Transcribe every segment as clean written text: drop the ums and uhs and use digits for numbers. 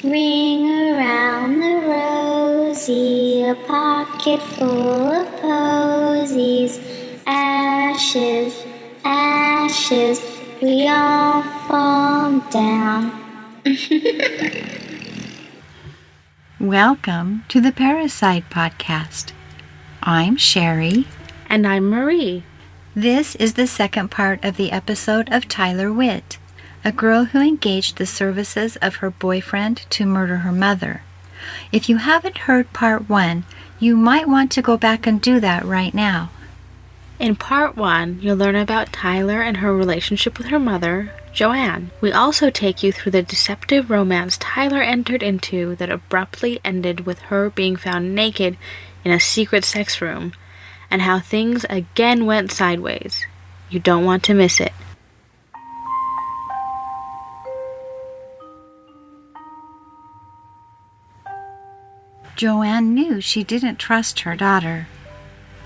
Ring around the rosy, a pocket full of posies. Ashes, ashes, we all fall down. Welcome to the Parricide podcast. I'm Sherry. And I'm Marie. This is the second part of the episode of Tylar Witt, a girl who engaged the services of her boyfriend to murder her mother. If you haven't heard part 1, you might want to go back and do that right now. In part 1, you'll learn about Tylar and her relationship with her mother, Joanne. We also take you through the deceptive romance Tylar entered into that abruptly ended with her being found naked in a secret sex room, and how things again went sideways. You don't want to miss it. Joanne knew she didn't trust her daughter,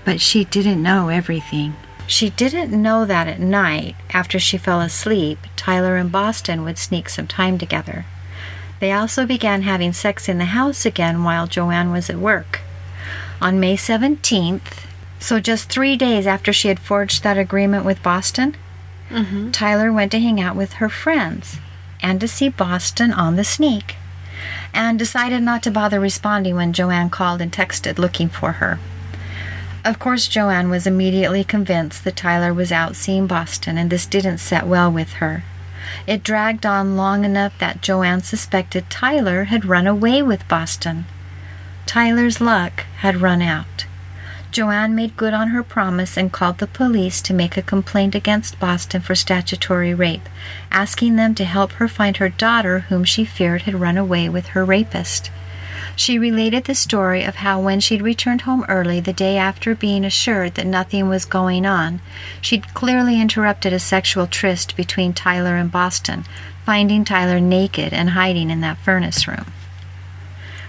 but she didn't know everything. She didn't know that at night, after she fell asleep, Tylar and Boston would sneak some time together. They also began having sex in the house again while Joanne was at work. On May 17th, so just 3 days after she had forged that agreement with Boston, Tylar went to hang out with her friends and to see Boston on the sneak, and decided not to bother responding when Joanne called and texted looking for her. Of course, Joanne was immediately convinced that Tylar was out seeing Boston, and this didn't set well with her. It dragged on long enough that Joanne suspected Tylar had run away with Boston. Tylar's luck had run out. Joanne made good on her promise and called the police to make a complaint against Boston for statutory rape, asking them to help her find her daughter, whom she feared had run away with her rapist. She related the story of how when she'd returned home early the day after being assured that nothing was going on, she'd clearly interrupted a sexual tryst between Tylar and Boston, finding Tylar naked and hiding in that furnace room.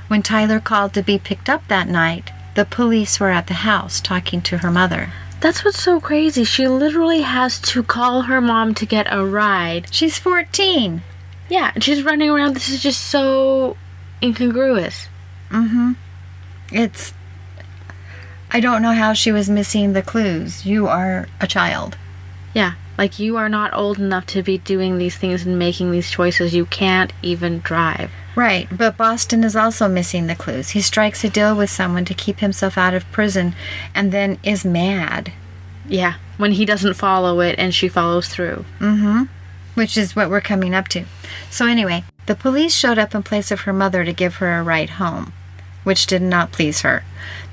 When Tylar called to be picked up that night, the police were at the house talking to her mother. That's what's so crazy. She literally has to call her mom to get a ride. She's 14. Yeah, and she's running around. This is just so incongruous. I don't know how she was missing the clues. You are a child. Yeah, like you are not old enough to be doing these things and making these choices. You can't even drive. Right, but Boston is also missing the clues. He strikes a deal with someone to keep himself out of prison and then is mad. Yeah, when he doesn't follow it and she follows through. Which is what we're coming up to. So anyway, the police showed up in place of her mother to give her a ride home, which did not please her.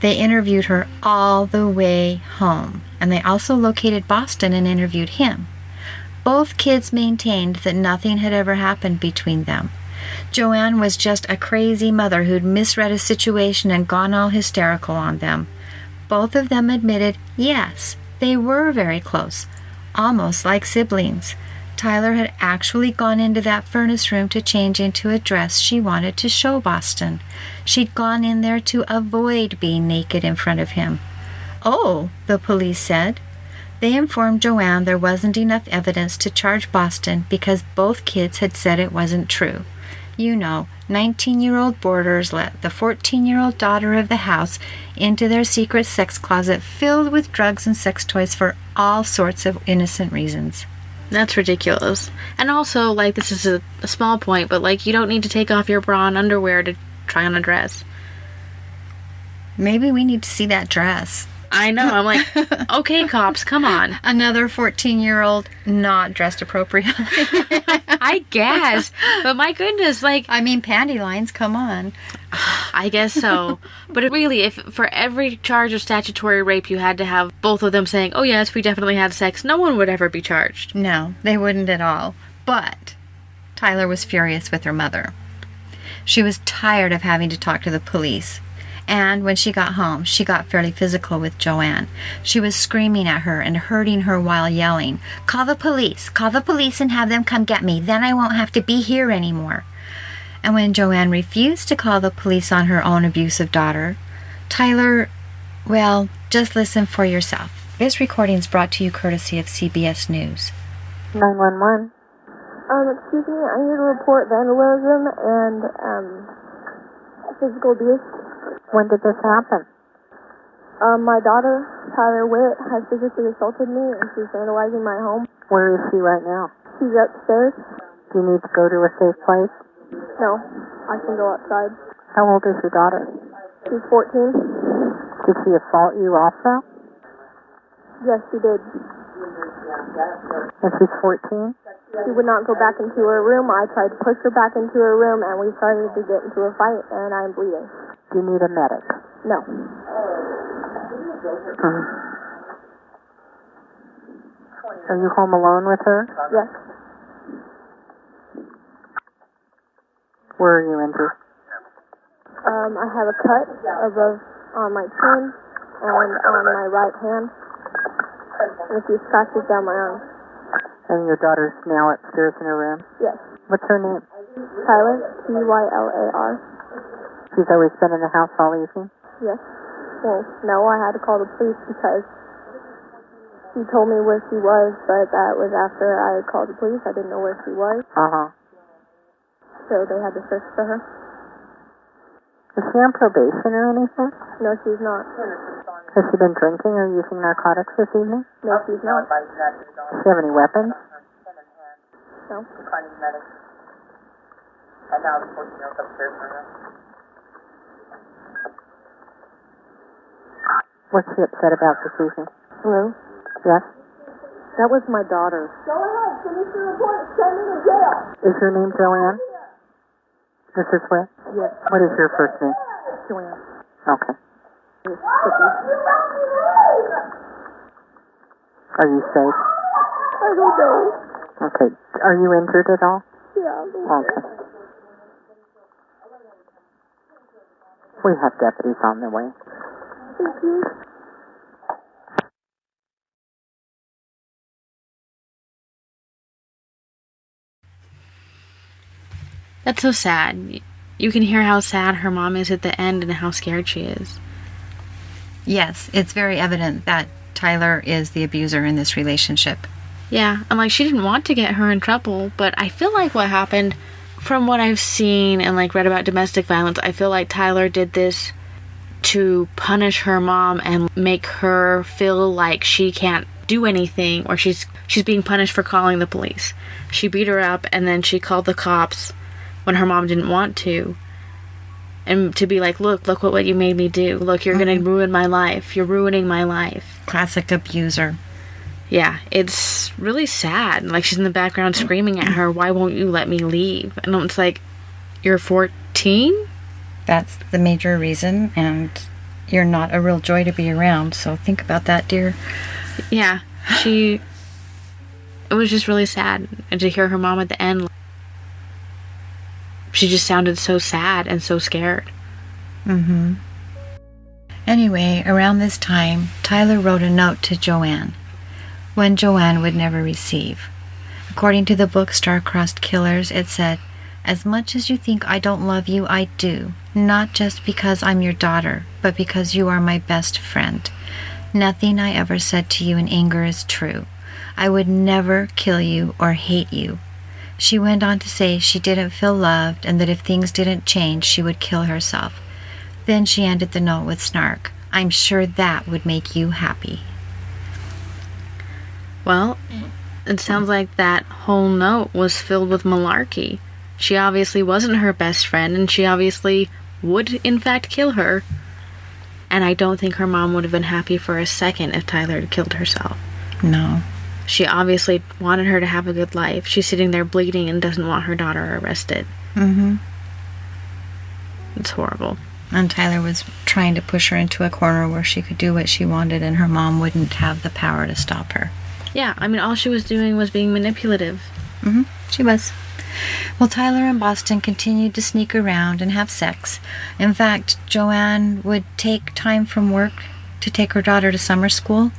They interviewed her all the way home, and they also located Boston and interviewed him. Both kids maintained that nothing had ever happened between them. Joanne was just a crazy mother who'd misread a situation and gone all hysterical on them. Both of them admitted, yes, they were very close, almost like siblings. Tylar had actually gone into that furnace room to change into a dress she wanted to show Boston. She'd gone in there to avoid being naked in front of him. Oh, the police said. They informed Joanne there wasn't enough evidence to charge Boston because both kids had said it wasn't true. You know, 19-year-old boarders let the 14-year-old daughter of the house into their secret sex closet filled with drugs and sex toys for all sorts of innocent reasons. That's ridiculous. And also, like, this is a small point, but, like, you don't need to take off your bra and underwear to try on a dress. Maybe we need to see that dress. I know. I'm like, okay, cops, come on. Another 14-year-old not dressed appropriately. I guess. But my goodness, like... I mean, panty lines, come on. I guess so. But really, if for every charge of statutory rape you had to have both of them saying, oh yes, we definitely had sex, no one would ever be charged. No, they wouldn't at all. But Tylar was furious with her mother. She was tired of having to talk to the police. And when she got home, she got fairly physical with Joanne. She was screaming at her and hurting her while yelling, call the police and have them come get me. Then I won't have to be here anymore. And when Joanne refused to call the police on her own abusive daughter, Tylar, well, just listen for yourself. This recording is brought to you courtesy of CBS News. 911. Excuse me, I need to report vandalism and, physical abuse. When did this happen? My daughter, Tylar Witt, has physically assaulted me, and she's vandalizing my home. Where is she right now? She's upstairs. Do you need to go to a safe place? No, I can go outside. How old is your daughter? She's 14. Did she assault you also? Yes, she did. And she's 14? She would not go back into her room. I tried to push her back into her room, and we started to get into a fight, and I'm bleeding. Do you need a medic? No. Are you home alone with her? Yes. Where are you injured? I have a cut above on my chin and on my right hand, and a few scratches down my arm. And your daughter's now upstairs in her room? Yes. What's her name? Tylar, Tylar. She's always been in the house all evening? Yes. Well, no, I had to call the police because she told me where she was, but that was after I had called the police. I didn't know where she was. Uh-huh. So they had to search for her. Is she on probation or anything? No, she's not. Has she been drinking or using narcotics this evening? No, she's not. Does she have any weapons? No. What's she upset about this evening? Hello? Yes? That was my daughter. Go ahead. Finish the report. Send me to jail. Is your name Joanne? Mrs. Witt? Yes. What is your first name? Joanne. Okay. Are you safe? I don't know. Okay. Are you injured at all? Yeah. Okay. We have deputies on the way. Thank you. That's so sad. You can hear how sad her mom is at the end and how scared she is. Yes, it's very evident that Tylar is the abuser in this relationship. Yeah, and like she didn't want to get her in trouble, but I feel like what happened, from what I've seen and like read about domestic violence, I feel like Tylar did this to punish her mom and make her feel like she can't do anything, or she's being punished for calling the police. She beat her up and then she called the cops when her mom didn't want to. And to be like, look what you made me do. Look, you're going to ruin my life. You're ruining my life. Classic abuser. Yeah, it's really sad. Like, she's in the background screaming at her, why won't you let me leave? And it's like, you're 14? That's the major reason, and you're not a real joy to be around, so think about that, dear. Yeah, it was just really sad. And to hear her mom at the end, she just sounded so sad and so scared. Anyway, around this time, Tylar wrote a note to Joanne, one Joanne would never receive. According to the book Star-Crossed Killers, it said, "As much as you think I don't love you, I do. Not just because I'm your daughter, but because you are my best friend. Nothing I ever said to you in anger is true. I would never kill you or hate you." She went on to say she didn't feel loved and that if things didn't change, she would kill herself. Then she ended the note with snark, "I'm sure that would make you happy." Well, it sounds like that whole note was filled with malarkey. She obviously wasn't her best friend, and she obviously would, in fact, kill her. And I don't think her mom would have been happy for a second if Tylar had killed herself. No. She obviously wanted her to have a good life. She's sitting there bleeding and doesn't want her daughter arrested. It's horrible. And Tylar was trying to push her into a corner where she could do what she wanted, and her mom wouldn't have the power to stop her. Yeah, I mean, all she was doing was being manipulative. She was. Well, Tylar and Boston continued to sneak around and have sex. In fact, Joanne would take time from work to take her daughter to summer school,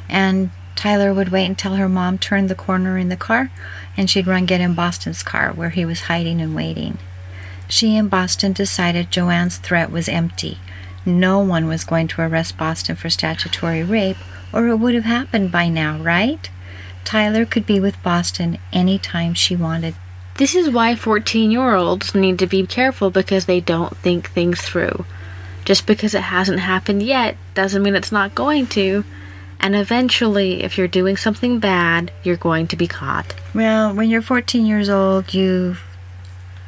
and Tylar would wait until her mom turned the corner in the car, and she'd run get in Boston's car, where he was hiding and waiting. She and Boston decided Joanne's threat was empty. No one was going to arrest Boston for statutory rape, or it would have happened by now, right? Tylar could be with Boston anytime she wanted. This is why 14-year-olds need to be careful, because they don't think things through. Just because it hasn't happened yet doesn't mean it's not going to. And eventually, if you're doing something bad, you're going to be caught. Well, when you're 14 years old, you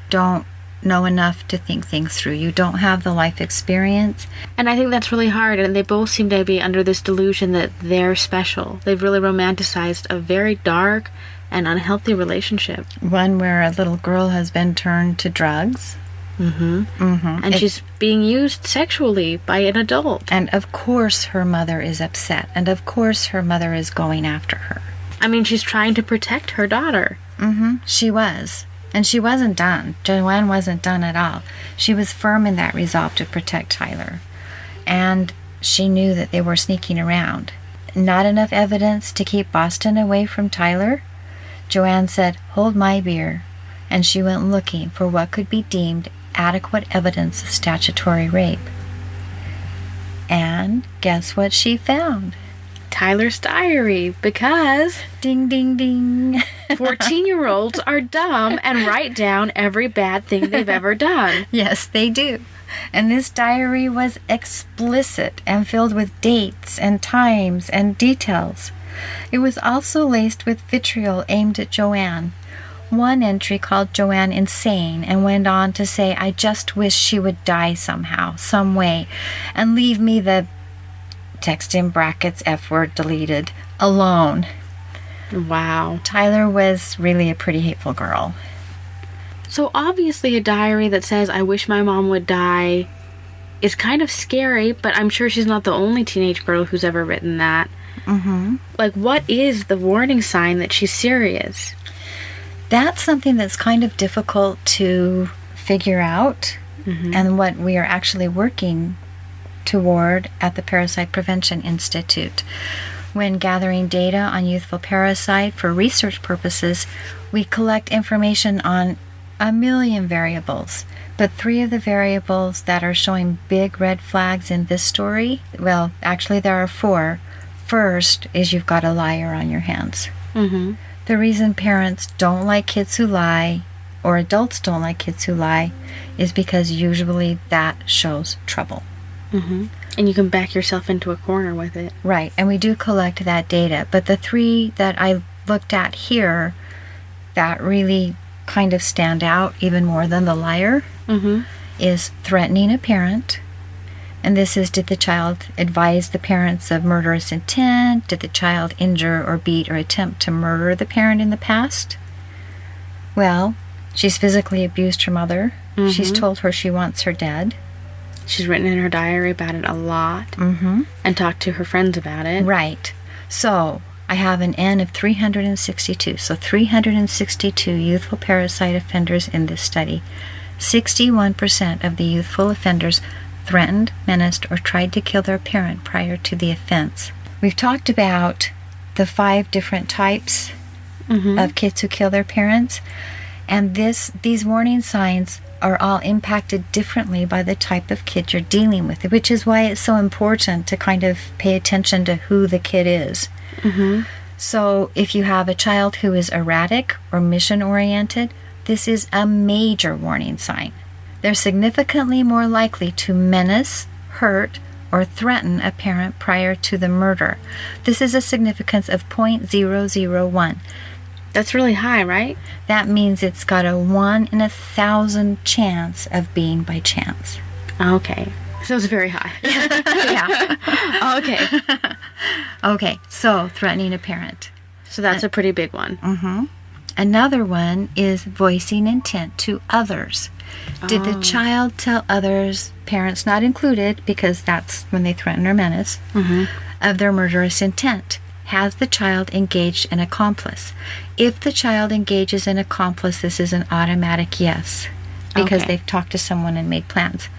don't know enough to think things through. You don't have the life experience. And I think that's really hard, and they both seem to be under this delusion that they're special. They've really romanticized a very dark and unhealthy relationship. One where a little girl has been turned to drugs. And she's being used sexually by an adult. And of course her mother is upset. And of course her mother is going after her. I mean, she's trying to protect her daughter. She was. And she wasn't done. Joanne wasn't done at all. She was firm in that resolve to protect Tylar. And she knew that they were sneaking around. Not enough evidence to keep Boston away from Tylar? Joanne said, "Hold my beer." And she went looking for what could be deemed adequate evidence of statutory rape. And guess what she found? Tylar's diary, because Ding, ding, ding. 14-year-olds are dumb and write down every bad thing they've ever done. Yes, they do. And this diary was explicit and filled with dates and times and details. It was also laced with vitriol aimed at Joanne. One entry called Joanne insane and went on to say, "I just wish she would die somehow, some way, and leave me the," text in brackets, F word deleted, "alone." Wow. Tylar was really a pretty hateful girl. So obviously a diary that says, "I wish my mom would die," is kind of scary, but I'm sure she's not the only teenage girl who's ever written that. Like, what is the warning sign that she's serious? That's something that's kind of difficult to figure out, and what we are actually working toward at the Parricide Prevention Institute. When gathering data on youthful parricide for research purposes, we collect information on a million variables, but 3 of the variables that are showing big red flags in this story, well, actually there are 4. First is you've got a liar on your hands. The reason parents don't like kids who lie, or adults don't like kids who lie, is because usually that shows trouble. And you can back yourself into a corner with it. Right, and we do collect that data. But the 3 that I looked at here that really kind of stand out even more than the liar is threatening a parent. And this is, did the child advise the parents of murderous intent? Did the child injure or beat or attempt to murder the parent in the past? Well, she's physically abused her mother. She's told her she wants her dead. She's written in her diary about it a lot. And talked to her friends about it. Right. So I have an N of 362. So 362 youthful parricide offenders in this study. 61% of the youthful offenders threatened, menaced, or tried to kill their parent prior to the offense. We've talked about the 5 different types of kids who kill their parents, and these warning signs are all impacted differently by the type of kid you're dealing with, which is why it's so important to kind of pay attention to who the kid is. So if you have a child who is erratic or mission-oriented, this is a major warning sign. They're significantly more likely to menace, hurt, or threaten a parent prior to the murder. This is a significance of 0.001. That's really high, right? That means it's got a 1 in 1,000 chance of being by chance. Okay. So it's very high. Yeah. Okay. Okay, so threatening a parent. So that's a pretty big one. Another one is voicing intent to others. Did the child tell others, parents not included, because that's when they threaten or menace, of their murderous intent? Has the child engaged an accomplice? If the child engages an accomplice, this is an automatic yes, because they've talked to someone and made plans.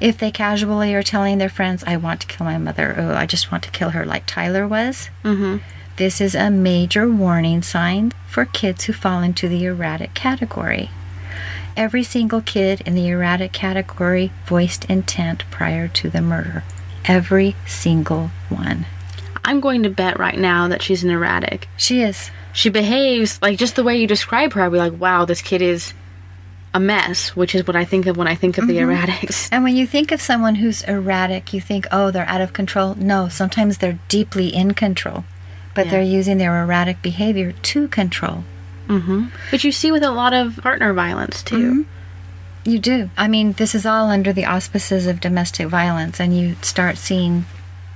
If they casually are telling their friends, "I want to kill my mother," "Oh, I just want to kill her," like Tylar was, this is a major warning sign for kids who fall into the erratic category. Every single kid in the erratic category voiced intent prior to the murder. Every single one. I'm going to bet right now that she's an erratic. She is. She behaves, like, just the way you describe her, I'd be like, wow, this kid is a mess, which is what I think of when I think of the erratics. And when you think of someone who's erratic, you think, oh, they're out of control. No, sometimes they're deeply in control, but they're using their erratic behavior to control. But you see with a lot of partner violence, too. You do. I mean, this is all under the auspices of domestic violence, and you start seeing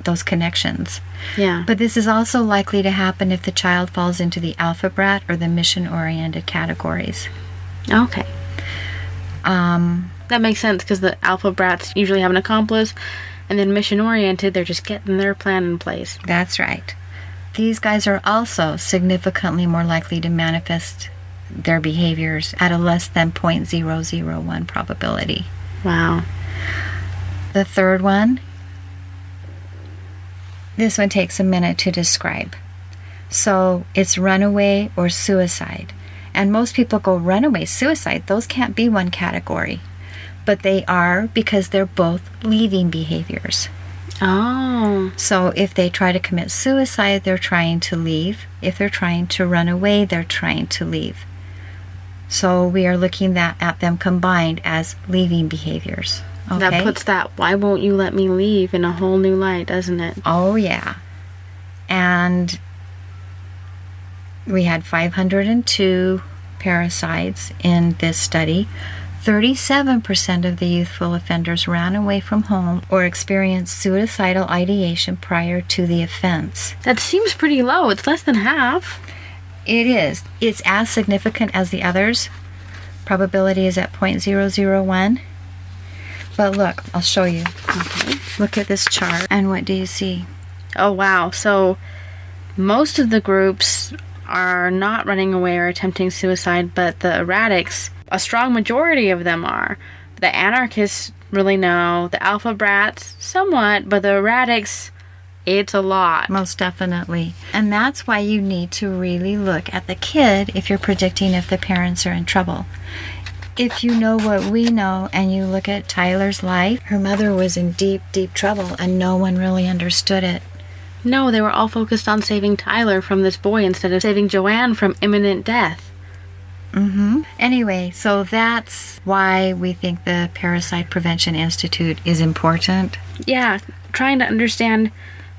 those connections. Yeah. But this is also likely to happen if the child falls into the alpha brat or the mission-oriented categories. Okay. That makes sense, because the alpha brats usually have an accomplice, and then mission-oriented, they're just getting their plan in place. That's right. These guys are also significantly more likely to manifest their behaviors at a less than 0.001 probability. Wow. The third one, this one takes a minute to describe. So it's runaway or suicide. And most people go runaway, suicide. Those can't be one category. But they are, because they're both leaving behaviors. Oh. So if they try to commit suicide, they're trying to leave. If they're trying to run away, they're trying to leave. So we are looking at them combined as leaving behaviors. Okay? That puts that, why won't you let me leave, in a whole new light, doesn't it? Oh, yeah. And we had 502 parricides in this study. 37% of the youthful offenders ran away from home or experienced suicidal ideation prior to the offense. That seems pretty low. It's less than half. It is. It's as significant as the others. Probability is at 0.001. But look, I'll show you. Okay. Look at this chart. And what do you see? Oh, wow. So most of the groups are not running away or attempting suicide, but the erratics, a strong majority of them are. The anarchists really no. The alpha brats, somewhat, but the erratics, it's a lot. Most definitely. And that's why you need to really look at the kid if you're predicting if the parents are in trouble. If you know what we know and you look at Tylar's life, her mother was in deep, deep trouble and no one really understood it. No, they were all focused on saving Tylar from this boy instead of saving Joanne from imminent death. Anyway, so that's why we think the Parricide Prevention Institute is important. Yeah, trying to understand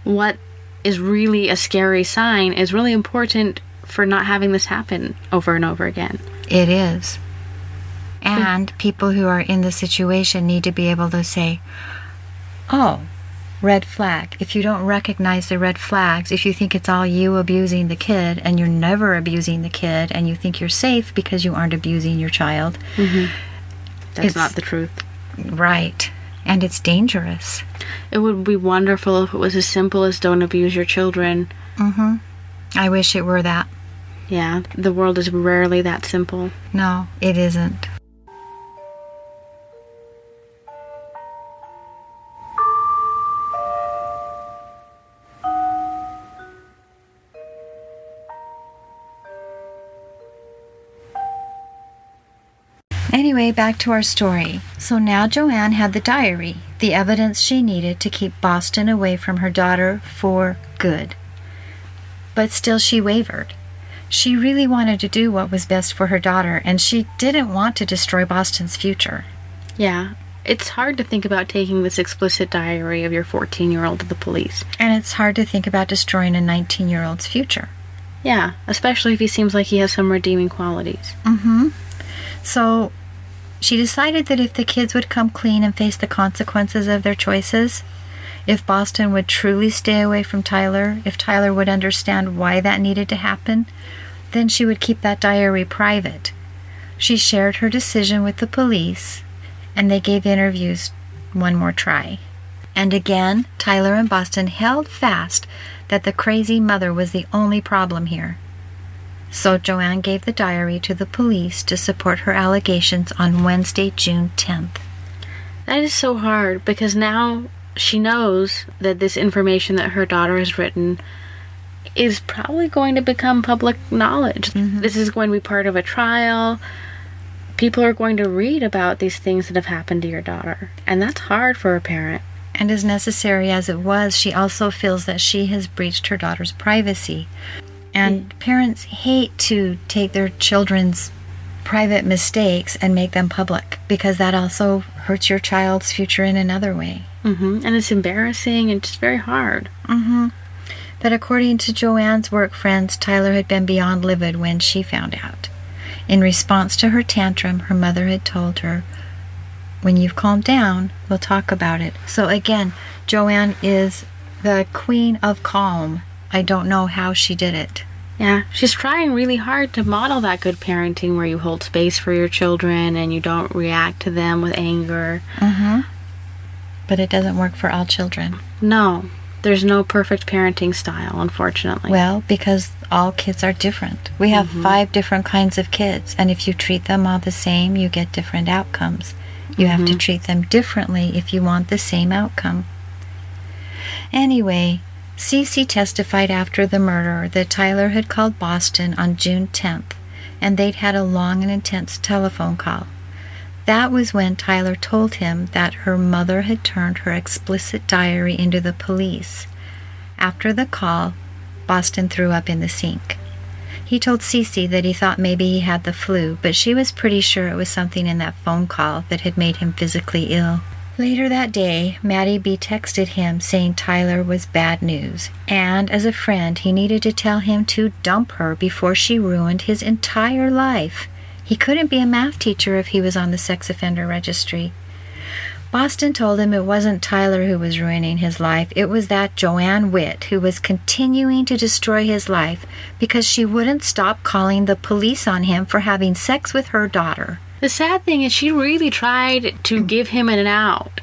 what is really a scary sign is really important for not having this happen over and over again. It is. And people who are in the situation need to be able to say, oh, red flag. If you don't recognize the red flags, if you think it's all you abusing the kid and you're never abusing the kid and you think you're safe because you aren't abusing your child. That's not the truth. Right. And it's dangerous. It would be wonderful if it was as simple as don't abuse your children. I wish it were that. Yeah, the world is rarely that simple. No, it isn't. Anyway, back to our story. So now Joanne had the diary, the evidence she needed to keep Boston away from her daughter for good. But still she wavered. She really wanted to do what was best for her daughter, and she didn't want to destroy Boston's future. Yeah, it's hard to think about taking this explicit diary of your 14-year-old to the police. And it's hard to think about destroying a 19-year-old's future. Yeah, especially if he seems like he has some redeeming qualities. So she decided that if the kids would come clean and face the consequences of their choices, if Boston would truly stay away from Tylar, if Tylar would understand why that needed to happen, then she would keep that diary private. She shared her decision with the police, and they gave interviews one more try. And again, Tylar and Boston held fast that the crazy mother was the only problem here. So Joanne gave the diary to the police to support her allegations on Wednesday, June 10th. That is so hard, because now she knows that this information that her daughter has written is probably going to become public knowledge. This is going to be part of a trial. People are going to read about these things that have happened to your daughter. And that's hard for a parent. And as necessary as it was, she also feels that she has breached her daughter's privacy. And parents hate to take their children's private mistakes and make them public, because that also hurts your child's future in another way. And it's embarrassing and just very hard. But according to Joanne's work friends, Tylar had been beyond livid when she found out. In response to her tantrum, her mother had told her, "When you've calmed down, we'll talk about it." So again, Joanne is the queen of calm. I don't know how she did it. Yeah, she's trying really hard to model that good parenting where you hold space for your children and you don't react to them with anger. But it doesn't work for all children. No, there's no perfect parenting style, unfortunately. Well, because all kids are different. We have 5 different kinds of kids, and if you treat them all the same, you get different outcomes. You have to treat them differently if you want the same outcome. Anyway, Cece testified after the murder that Tylar had called Boston on June 10th, and they'd had a long and intense telephone call. That was when Tylar told him that her mother had turned her explicit diary into the police. After the call, Boston threw up in the sink. He told Cece that he thought maybe he had the flu, but she was pretty sure it was something in that phone call that had made him physically ill. Later that day, Maddie B. texted him saying Tylar was bad news, and as a friend, he needed to tell him to dump her before she ruined his entire life. He couldn't be a math teacher if he was on the sex offender registry. Boston told him it wasn't Tylar who was ruining his life. It was that Joanne Witt who was continuing to destroy his life because she wouldn't stop calling the police on him for having sex with her daughter. The sad thing is she really tried to give him an out.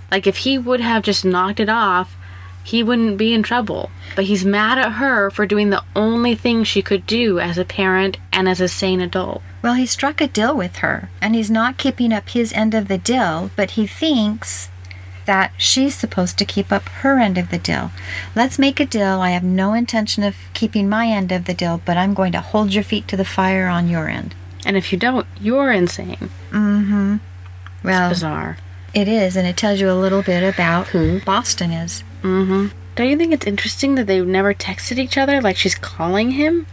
Like, if he would have just knocked it off, he wouldn't be in trouble. But he's mad at her for doing the only thing she could do as a parent and as a sane adult. Well, he struck a deal with her, and he's not keeping up his end of the deal, but he thinks that she's supposed to keep up her end of the deal. Let's make a deal. I have no intention of keeping my end of the deal, but I'm going to hold your feet to the fire on your end. And if you don't, you're insane. Well, it's bizarre. It is, and it tells you a little bit about who Boston is. Don't you think it's interesting that they've never texted each other like she's calling him?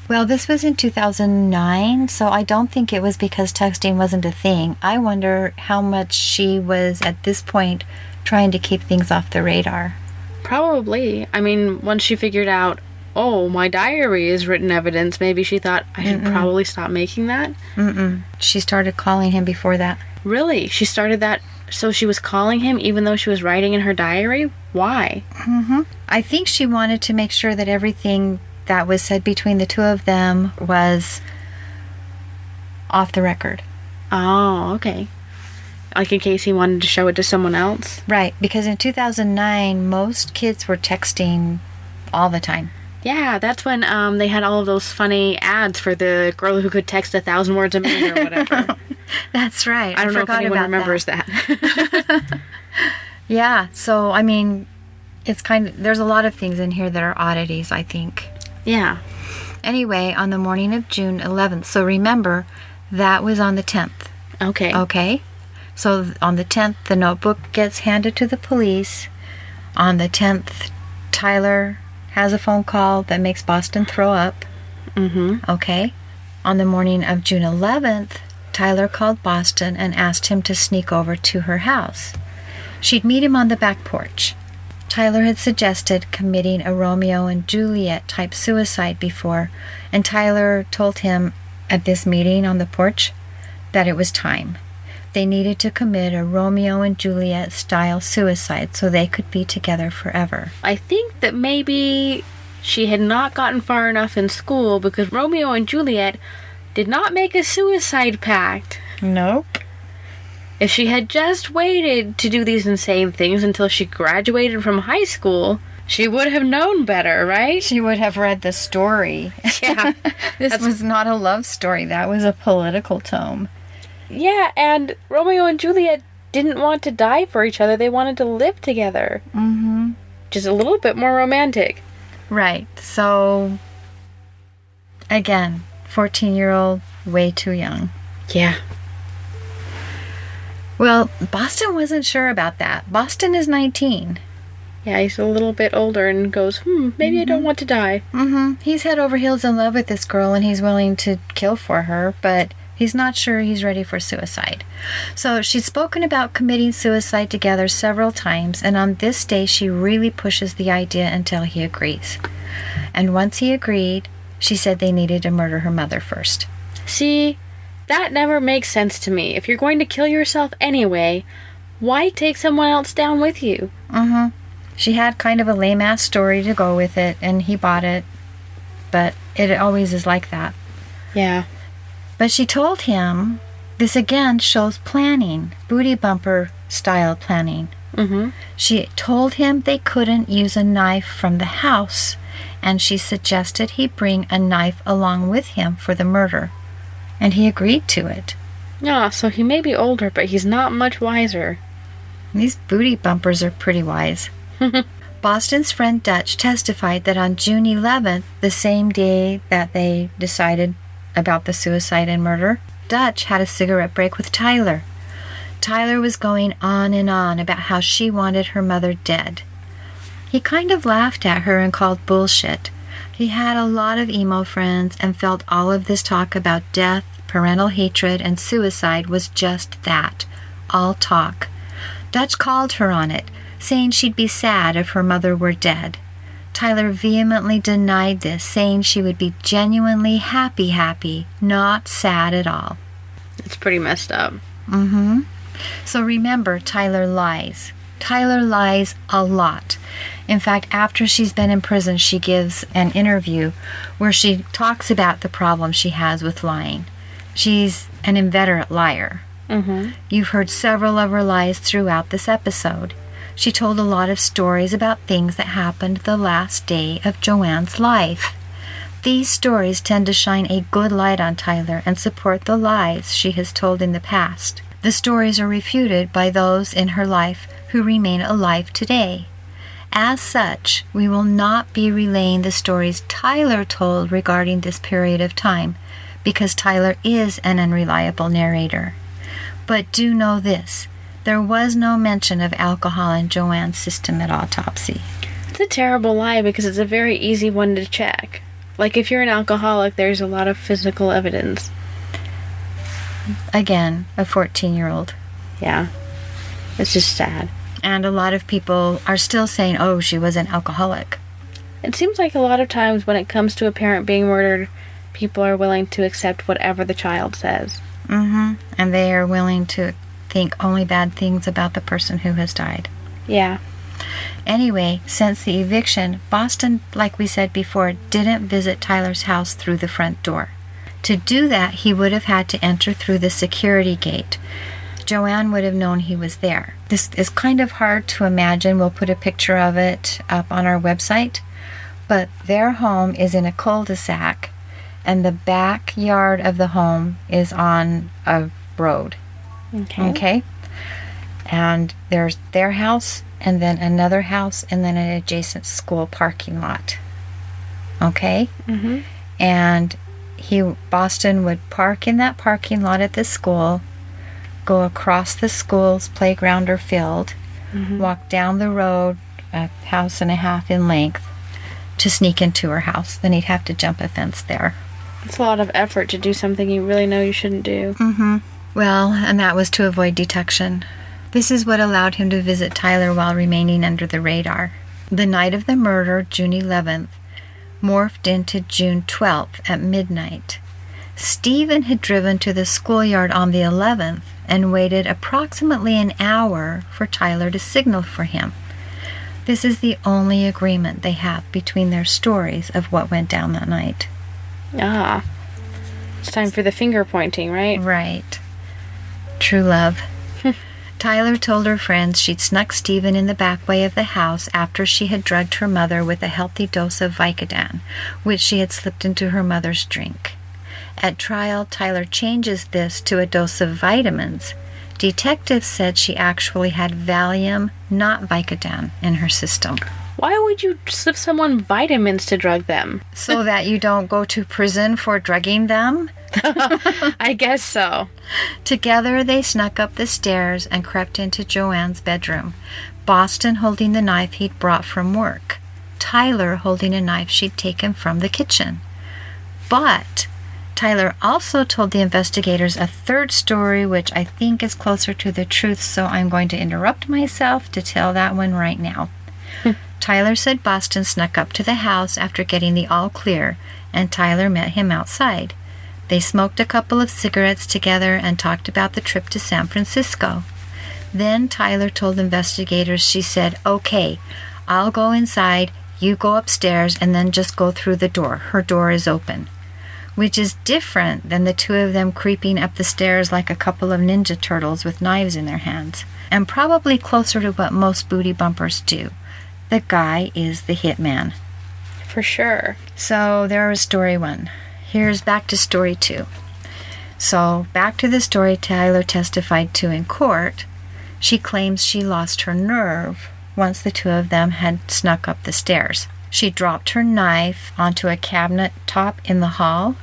Well, this was in 2009, so I don't think it was because texting wasn't a thing. I wonder how much she was, at this point, trying to keep things off the radar. Probably. I mean, once she figured out, oh, my diary is written evidence, maybe she thought, I should probably stop making that? She started calling him before that. Really? She started that, so she was calling him even though she was writing in her diary? Why? I think she wanted to make sure that everything that was said between the two of them was off the record. Oh, okay. Like in case he wanted to show it to someone else? Right, because in 2009, most kids were texting all the time. Yeah, that's when they had all of those funny ads for the girl who could text 1,000 words a minute or whatever. That's right. I don't know if anyone remembers that. Yeah, so, I mean, it's there's a lot of things in here that are oddities, I think. Yeah. Anyway, on the morning of June 11th, so remember, that was on the 10th. Okay? So on the 10th, the notebook gets handed to the police. On the 10th, Tylar has a phone call that makes Boston throw up. Okay? On the morning of June 11th, Tylar called Boston and asked him to sneak over to her house. She'd meet him on the back porch. Tylar had suggested committing a Romeo and Juliet type suicide before, and Tylar told him at this meeting on the porch that it was time. They needed to commit a Romeo and Juliet style suicide so they could be together forever. I think that maybe she had not gotten far enough in school because Romeo and Juliet did not make a suicide pact. Nope. If she had just waited to do these insane things until she graduated from high school, she would have known better, right? She would have read the story. Yeah. This was not a love story. That was a political tome. Yeah, and Romeo and Juliet didn't want to die for each other. They wanted to live together. Just a little bit more romantic. Right. So, again, 14-year-old, way too young. Yeah. Well, Boston wasn't sure about that. Boston is 19. Yeah, he's a little bit older and goes, maybe I don't want to die. He's head over heels in love with this girl and he's willing to kill for her, but he's not sure he's ready for suicide. So she'd spoken about committing suicide together several times, and on this day she really pushes the idea until he agrees. And once he agreed, she said they needed to murder her mother first. See, that never makes sense to me. If you're going to kill yourself anyway, why take someone else down with you? She had kind of a lame-ass story to go with it, and he bought it. But it always is like that. Yeah. But she told him, this again shows planning, booty bumper style planning. She told him they couldn't use a knife from the house, and she suggested he bring a knife along with him for the murder. And he agreed to it. Yeah, so he may be older, but he's not much wiser. These booty bumpers are pretty wise. Boston's friend Dutch testified that on June 11th, the same day that they decided about the suicide and murder, Dutch had a cigarette break with Tyler. Tyler was going on and on about how she wanted her mother dead. He kind of laughed at her and called bullshit. He had a lot of emo friends and felt all of this talk about death, parental hatred, and suicide was just that, all talk. Dutch called her on it, saying she'd be sad if her mother were dead. Tyler vehemently denied this, saying she would be genuinely happy, not sad at all. It's pretty messed up. So remember, Tyler lies. Tyler lies a lot. In fact, after she's been in prison, she gives an interview where she talks about the problem she has with lying. She's an inveterate liar. You've heard several of her lies throughout this episode. She told a lot of stories about things that happened the last day of Joanne's life. These stories tend to shine a good light on Tyler and support the lies she has told in the past. The stories are refuted by those in her life who remain alive today. As such, we will not be relaying the stories Tyler told regarding this period of time, because Tyler is an unreliable narrator. But do know this. There was no mention of alcohol in Joanne's system at autopsy. It's a terrible lie because it's a very easy one to check. Like if you're an alcoholic, there's a lot of physical evidence. Again, a 14-year-old. Yeah. It's just sad. And a lot of people are still saying, oh, she was an alcoholic. It seems like a lot of times when it comes to a parent being murdered, people are willing to accept whatever the child says. And they are willing to think only bad things about the person who has died. Yeah. Anyway, since the eviction, Boston, like we said before, didn't visit Tyler's house through the front door. To do that, he would have had to enter through the security gate. Joanne would have known he was there. This is kind of hard to imagine. We'll put a picture of it up on our website. But their home is in a cul-de-sac, and the backyard of the home is on a road. Okay? And there's their house, and then another house, and then an adjacent school parking lot. Okay? And Boston would park in that parking lot at the school, go across the school's playground or field, walk down the road a house and a half in length to sneak into her house. Then he'd have to jump a fence there. It's a lot of effort to do something you really know you shouldn't do. Well, and that was to avoid detection. This is what allowed him to visit Tyler while remaining under the radar. The night of the murder, June 11th, morphed into June 12th at midnight. Stephen had driven to the schoolyard on the 11th and waited approximately an hour for Tyler to signal for him. This is the only agreement they have between their stories of what went down that night. Ah. It's time for the finger pointing, right? Right. True love. Tyler told her friends she'd snuck Stephen in the back way of the house after she had drugged her mother with a healthy dose of Vicodin, which she had slipped into her mother's drink. At trial, Tyler changes this to a dose of vitamins. Detectives said she actually had Valium, not Vicodin, in her system. Why would you slip someone vitamins to drug them? So that you don't go to prison for drugging them? I guess so. Together they snuck up the stairs and crept into Joanne's bedroom, Boston holding the knife he'd brought from work, Tyler holding a knife she'd taken from the kitchen. But Tyler also told the investigators a third story, which I think is closer to the truth, so I'm going to interrupt myself to tell that one right now. Tyler said Boston snuck up to the house after getting the all clear, and Tyler met him outside. They smoked a couple of cigarettes together and talked about the trip to San Francisco. Then Tyler told investigators, she said, "Okay, I'll go inside, you go upstairs, and then just go through the door. Her door is open." Which is different than the two of them creeping up the stairs like a couple of ninja turtles with knives in their hands, and probably closer to what most booty bumpers do. The guy is the hitman. For sure. So there was story 1. Here's back to story 2. So back to the story Tyler testified to in court. She claims she lost her nerve once the two of them had snuck up the stairs. She dropped her knife onto a cabinet top in the hall,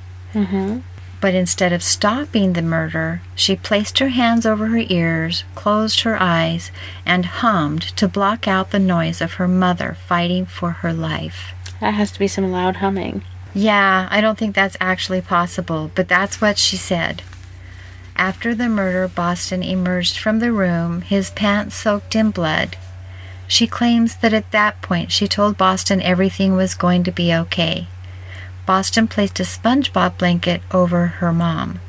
but instead of stopping the murder, she placed her hands over her ears, closed her eyes, and hummed to block out the noise of her mother fighting for her life. That has to be some loud humming. Yeah, I don't think that's actually possible, but that's what she said. After the murder, Boston emerged from the room, his pants soaked in blood. She claims that at that point she told Boston everything was going to be okay. Boston placed a SpongeBob blanket over her mom.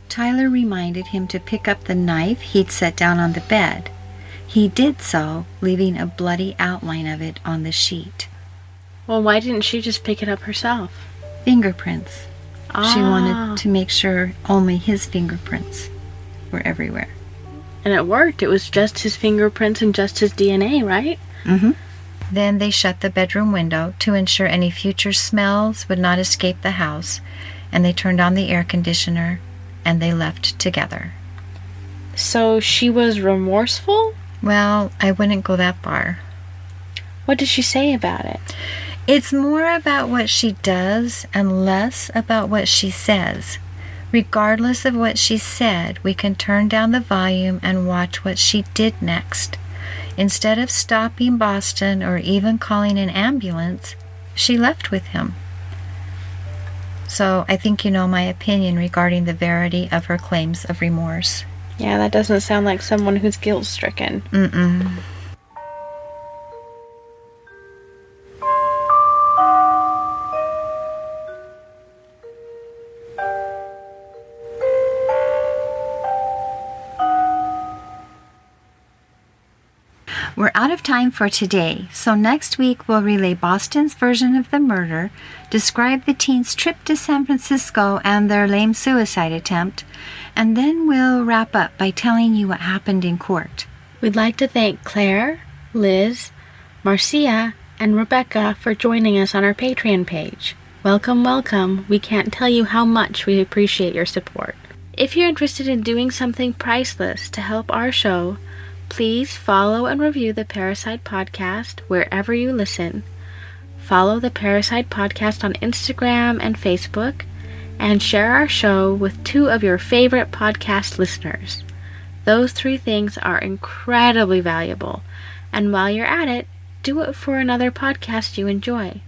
Tyler reminded him to pick up the knife he'd set down on the bed. He did so, leaving a bloody outline of it on the sheet. Well, why didn't she just pick it up herself? Fingerprints. She wanted to make sure only his fingerprints were everywhere. And it worked. It was just his fingerprints and just his DNA, right? Then they shut the bedroom window to ensure any future smells would not escape the house, and they turned on the air conditioner, and they left together. So she was remorseful? Well, I wouldn't go that far. What did she say about it? It's more about what she does and less about what she says. Regardless of what she said, we can turn down the volume and watch what she did next. Instead of stopping Boston or even calling an ambulance, she left with him. So I think you know my opinion regarding the verity of her claims of remorse. Yeah, that doesn't sound like someone who's guilt-stricken. We're out of time for today, so next week we'll relay Boston's version of the murder, describe the teens' trip to San Francisco and their lame suicide attempt, and then we'll wrap up by telling you what happened in court. We'd like to thank Claire, Liz, Marcia, and Rebecca for joining us on our Patreon page. Welcome, welcome. We can't tell you how much we appreciate your support. If you're interested in doing something priceless to help our show, please follow and review the Parricide Podcast wherever you listen. Follow the Parricide Podcast on Instagram and Facebook, and share our show with 2 of your favorite podcast listeners. Those 3 things are incredibly valuable, and while you're at it, do it for another podcast you enjoy.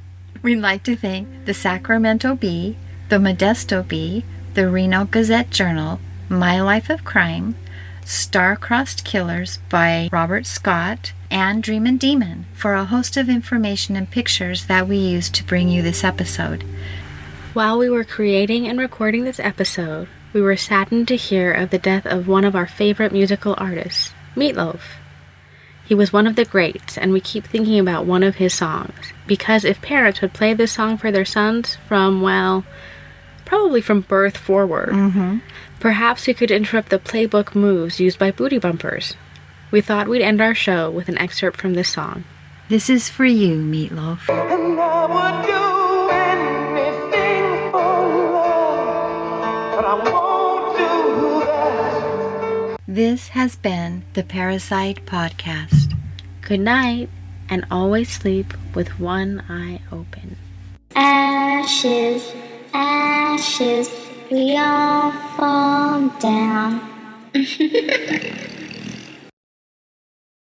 We'd like to thank the Sacramento Bee, the Modesto Bee, the Reno Gazette-Journal, My Life of Crime, Star-Crossed Killers by Robert Scott, and Dreamin' Demon for a host of information and pictures that we used to bring you this episode. While we were creating and recording this episode, we were saddened to hear of the death of one of our favorite musical artists, Meatloaf. He was one of the greats, and we keep thinking about one of his songs, because if parents would play this song for their sons from, well, probably from birth forward, perhaps we could interrupt the playbook moves used by booty bumpers. We thought we'd end our show with an excerpt from this song. This is for you, Meatloaf. And I would do anything for love, but I won't do that. This has been the Parricide Podcast. Good night, and always sleep with one eye open. Ashes, ashes, we all fall down.